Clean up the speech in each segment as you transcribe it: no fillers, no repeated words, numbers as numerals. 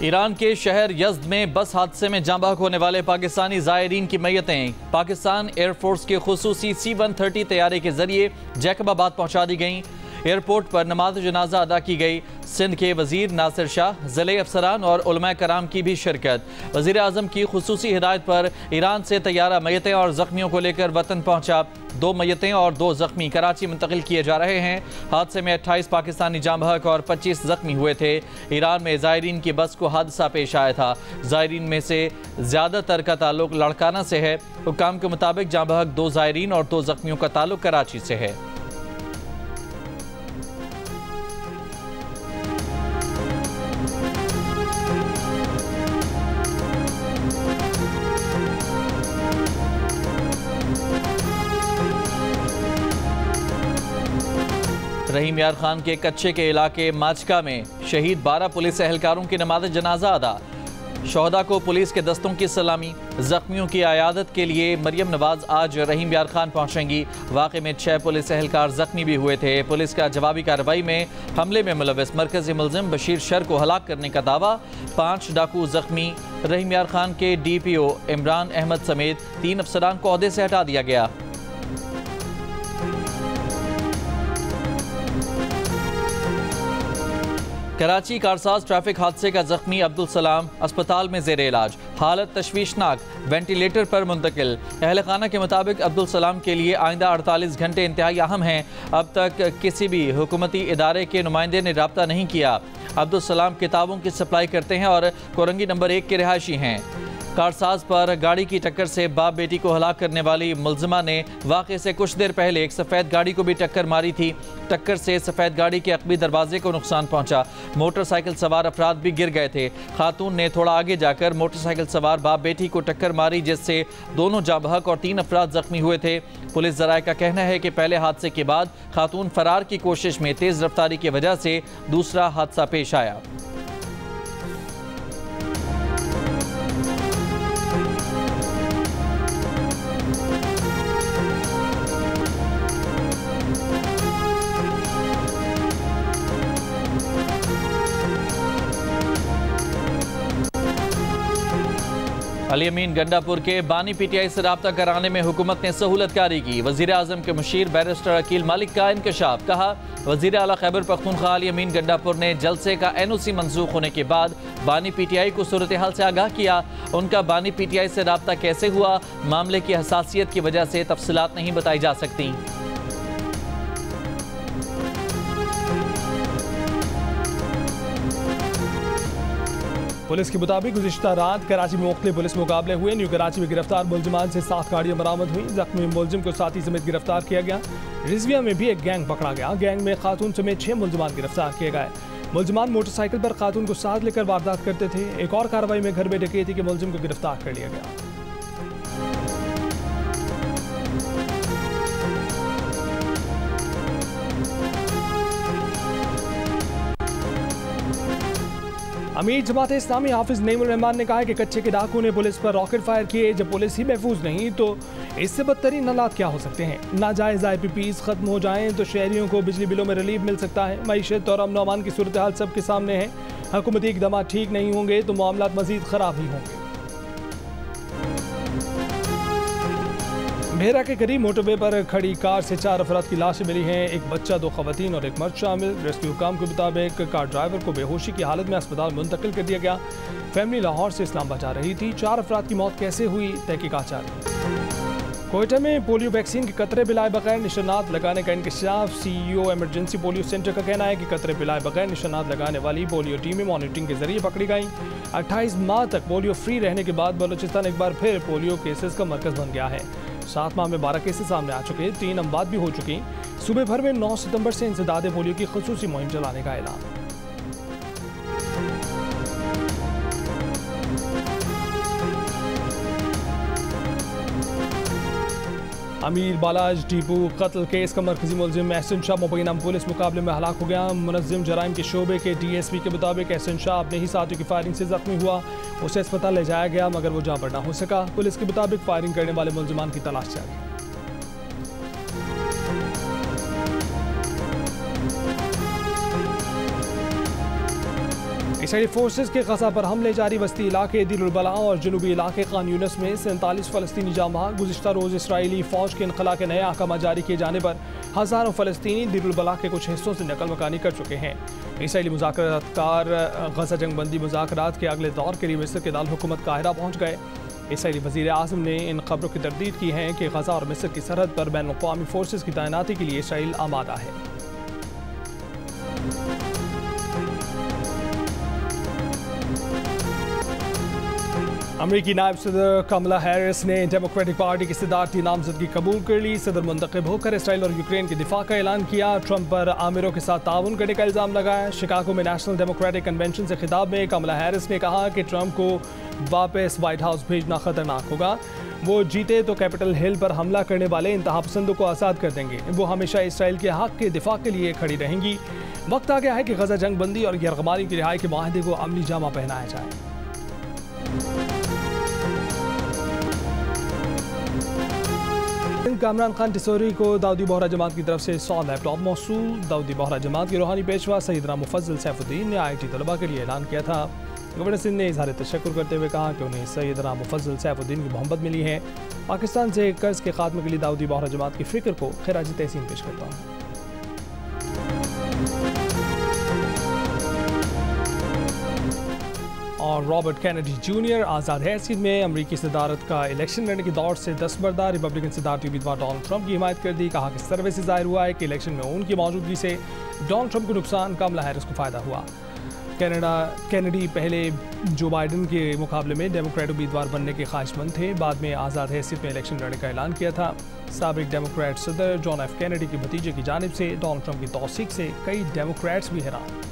Iran के शहर Yazd में बस हादसे में जाँ बहक होने वाले पाकिस्तानी ज़ायरीन की मैयतें पाकिस्तान एयरफोर्स के खुसूसी C-130 तैयारे के जरिए जैकबाबाद पहुँचा दी गईं। एयरपोर्ट पर नमाज जनाजा अदा की गई। सिंध के वजीर नासिर शाह, ज़िले अफसरान और उलमा कराम की भी शिरकत। वजीर आज़म की खुसूसी हिदायत पर ईरान से तैयारा मैयतें और ज़ख्मियों को लेकर वतन पहुँचा। 2 मैयतें और 2 ज़ख्मी कराची मुंतकिल किए जा रहे हैं। हादसे में 28 पाकिस्तानी जाँ बहक और 25 ज़ख्मी हुए थे। ईरान में ज़ायरीन की बस को हादसा पेश आया था। ज़ायरीन में से ज़्यादातर का ताल्लुक लड़काना से है। हुक्काम के मुताबिक जाँ बहक 2 ज़ायरीन और 2 ज़ख्मियों का ताल्लुक कराची से है। रहीम यार खान के कच्चे के इलाके माचका में शहीद 12 पुलिस एहलकारों की नमाज जनाजा अदा। शोहदा को पुलिस के दस्तों की सलामी। जख्मियों की आयादत के लिए मरियम नवाज आज रहीम यार खान पहुंचेंगी। वाक़े में 6 पुलिस एहलकार जख्मी भी हुए थे। पुलिस का जवाबी कार्रवाई में हमले में मुलव्वस मरकजी मुलजिम बशीर शर को हलाक करने का दावा। 5 डाकू जख्मी। रहीम यार खान के DPO इमरान अहमद समेत 3 अफसरान को ओहदे से हटा दिया गया। कराची कारसाज ट्रैफिक हादसे का जख्मी अब्दुल सलाम अस्पताल में जेर इलाज। हालत तशवीशनाक, वेंटिलेटर पर मुंतकिल। अहल खाना के मुताबिक अब्दुल सलाम के लिए आइंदा 48 घंटे इंतहाई अहम हैं। अब तक किसी भी हुकूमती इदारे के नुमाइंदे ने रब्ता नहीं किया। अब्दुल सलाम किताबों की सप्लाई करते हैं और कोरंगी नंबर 1 के रिहायशी हैं। कारसाज पर गाड़ी की टक्कर से बाप बेटी को हलाक करने वाली मुलजिमा ने वाक़े से कुछ देर पहले एक सफ़ेद गाड़ी को भी टक्कर मारी थी। टक्कर से सफ़ेद गाड़ी के अक़बी दरवाजे को नुकसान पहुंचा। मोटरसाइकिल सवार अफराद भी गिर गए थे। खातून ने थोड़ा आगे जाकर मोटरसाइकिल सवार बाप बेटी को टक्कर मारी, जिससे दोनों जाँ बहक और 3 अफराद जख्मी हुए थे। पुलिस ज़राए का कहना है कि पहले हादसे के बाद खातून फरार की कोशिश में तेज़ रफ्तारी की वजह से दूसरा हादसा पेश आया। अली अमीन गंडापुर के बानी PTI से रब्ता कराने में हुकूमत ने सहूलतकारी की। वज़ीर आज़म के मुशीर बैरिस्टर अकील मालिक का इंकशाफ। कहा, वज़ीर आला खैबर पख्तूनख्वा अली अमीन गंडापुर ने जलसे का NOC मंसूख होने के बाद बानी PTI को सूरत हाल से आगाह किया। उनका बानी PTI से रब्ता कैसे हुआ, मामले की हसासियत की वजह से तफसीलात नहीं बताई जा सकती। पुलिस के मुताबिक गुज़िश्ता रात कराची में मुख्तलिफ पुलिस मुकाबले हुए। न्यू कराची में गिरफ्तार मुलजिमान से 7 गाड़ियाँ बरामद हुई। जख्मी मुलजिम को साथी समेत गिरफ्तार किया गया। रिजविया में भी एक गैंग पकड़ा गया। गैंग में खातून समेत 6 मुलजिमान गिरफ्तार किए गए। मुलजिमान मोटरसाइकिल पर खातून को साथ लेकर वारदात करते थे। एक और कार्रवाई में घर में डकैती के मुलजिम को गिरफ्तार कर लिया गया। अमीर जमात इस्लामी हाफिज नईमुर रहमान ने कहा है कि कच्चे के डाकू ने पुलिस पर रॉकेट फायर किए। जब पुलिस ही महफूज नहीं तो इससे बदतरीन हालात क्या हो सकते हैं। नाजायज़ IPPs खत्म हो जाएं तो शहरियों को बिजली बिलों में रिलीफ मिल सकता है। मईशत और अमन अमान की सूरत हाल सबके सामने है। हुकूमती इक़दाम ठीक नहीं होंगे तो मामला मज़ीद ख़राब ही होंगे। मेरा के करीब मोटरवे पर खड़ी कार से 4 अफराद की लाशें मिली हैं। एक बच्चा, 2 ख़वातीन और एक मर्द शामिल। रेस्क्यू हुकाम के मुताबिक कार ड्राइवर को बेहोशी की हालत में अस्पताल मुंतकिल कर दिया गया। फैमिली लाहौर से इस्लामाबाद जा रही थी। 4 अफराद की मौत कैसे हुई, तहकीकात जारी। कोयटा में पोलियो वैक्सीन के कतरे पिलाए बगैर निशानात लगाने का इंकशाफ। CEO एमरजेंसी पोलियो सेंटर का कहना है कि कतरे पिलाए बगैर निशानात लगाने वाली पोलियो टीमें मॉनिटरिंग के जरिए पकड़ी गई। 28 माह तक पोलियो फ्री रहने के बाद बलूचिस्तान एक बार फिर पोलियो केसेस का मरकज बन गया है। 7 माह में 12 केसेस सामने आ चुके, 3 अमवात भी हो चुकी। सूबे भर में 9 सितंबर से इंसदाद पोलियो की खुसूसी मुहिम चलाने का ऐलान। अमीर बालाज टीपू कत्ल केस का मरकजी मुलजिम एहसन शाह मुबैना पुलिस मुकाबले में हलाक हो गया। मुनज़्ज़िम जराइम के शोबे के DSP के मुताबिक एहसन शाह अपने ही साथियों की फायरिंग से जख्मी हुआ। उसे अस्पताल ले जाया गया मगर वो जाँ पर ना हो सका। पुलिस के मुताबिक फायरिंग करने वाले मुलजिमान की तलाश जारी है। इसराइली फोर्सेस के गजा पर हमले जारी। वस्ती इलाके दिल बला और जनूबी इलाके खान यूनिस में 47 फ़लस्तीनी जामा। गुज़िश्ता रोज़ इसराइली फ़ौज के इनखला के नए अहकाम जारी किए जाने पर हज़ारों फ़लस्तीनी दिल बला के कुछ हिस्सों से नकल मकानी कर चुके हैं। इसराइली मुज़ाकरातकार गजा जंग बंदी मुज़ाकरात के अगले दौर के लिए मिस्र के दारुल-हुकूमत काहिरा पहुँच गए। इसराइली वज़ीर आज़म ने इन खबरों की तरदीद की है कि गजा और मिस्र की सरहद पर बैनुल-अक़वामी फ़ोर्सेस की तैनाती के लिए इसराइल आमादा है। अमरीकी नायब सदर कमला हैरिस ने डेमोक्रेटिक पार्टी की सदारती नामजदगी कबूल कर ली। सदर मुंतखब होकर इसराइल और यूक्रेन के दिफा का ऐलान किया। ट्रंप पर आमिरों के साथ ताउन करने का इल्ज़ाम लगाया। शिकागो में नेशनल डेमोक्रेटिक कन्वेंशन से खिताब में कमला हैरिस ने कहा कि ट्रंप को वापस व्हाइट हाउस भेजना खतरनाक होगा। वो जीते तो कैपिटल हिल पर हमला करने वाले इंतहा पसंदों को आज़ाद कर देंगे। वो हमेशा इसराइल के हक के दिफा के लिए खड़ी रहेंगी। वक्त आ गया है कि गजा जंग बंदी और यरगमारी की रिहाई के माहदे को अमली जामा पहनाया जाए। कामरान खान टिसोरी को दाऊदी बोहरा जमात की तरफ से 100 लैपटॉप मौसूल। दाऊदी बोहरा जमात के रूहानी पेशवा सैयदना मुफज्जल सैफुद्दीन ने IT तलबा के लिए ऐलान किया था। गवर्नर सिंध ने इजहार तशक्कुर करते हुए कहा कि उन्हें सैयदना मुफज्जल सैफुद्दीन की मोहब्बत मिली है। पाकिस्तान से कर्ज के खात्मे के लिए दाऊदी बोहरा जमात की फ़िक्र को खिराज तहसीन पेश करता हूँ। और रॉबर्ट कैनेडी जूनियर आज़ाद हैसियत में अमरीकी सदारत का इलेक्शन लड़ने की दौड़ से दस्तबरदार। रिपब्लिकन सदारती उम्मीदवार डोनाल्ड ट्रंप की हिमायत कर दी। कहा कि सर्वे से जाहिर हुआ है कि इलेक्शन में उनकी मौजूदगी से डोनाल्ड ट्रंप को नुकसान, कमला हैरिस को फ़ायदा हुआ। कैनेडी पहले जो बाइडन के मुकाबले में डेमोक्रेट उम्मीदवार बनने के ख्वाहिशमंद थे। बाद में आज़ाद हैसियत में इलेक्शन लड़ने का ऐलान किया था। साबिक डेमोक्रेट सदर जॉन एफ कैनेडी के भतीजे की जानिब से डोनाल्ड ट्रंप की तौसीक से कई डेमोक्रेट्स भी हैरान।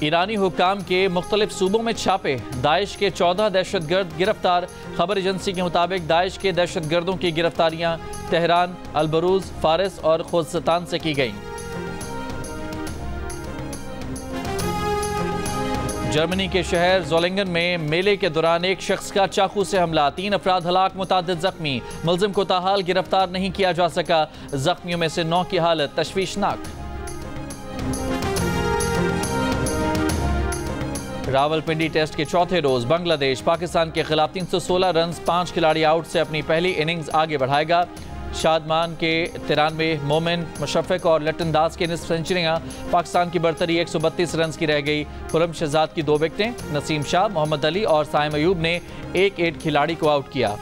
ईरानी हुक्काम के मुख्तलिफ सूबों में छापे। दाइश के 14 दहशतगर्द गिरफ्तार। खबर एजेंसी के मुताबिक दाइश के दहशतगर्दों की गिरफ्तारियां तेहरान, अलबरूज, फारिस और खुजस्तान से की गईं। जर्मनी के शहर जोलिंगन में मेले के दौरान एक शख्स का चाकू से हमला। 3 अफराद हलाक, मुतादिद जख्मी। मुलजिम को ताहाल गिरफ्तार नहीं किया जा सका। जख्मियों में से 9 की हालत तशवीशनाक। रावलपिंडी टेस्ट के चौथे रोज बांग्लादेश पाकिस्तान के खिलाफ 316 रन, 5 खिलाड़ी आउट से अपनी पहली इनिंग्स आगे बढ़ाएगा। शादमान के 93, मोमिन, मुशफ़िक और लटन दास के निस्फ सेंचुरियां। पाकिस्तान की बरतरी 132 रन की रह गई। खुरम शहजाद की 2 विकेटें। नसीम शाह, मोहम्मद अली और साइम अयूब ने एक खिलाड़ी को आउट किया।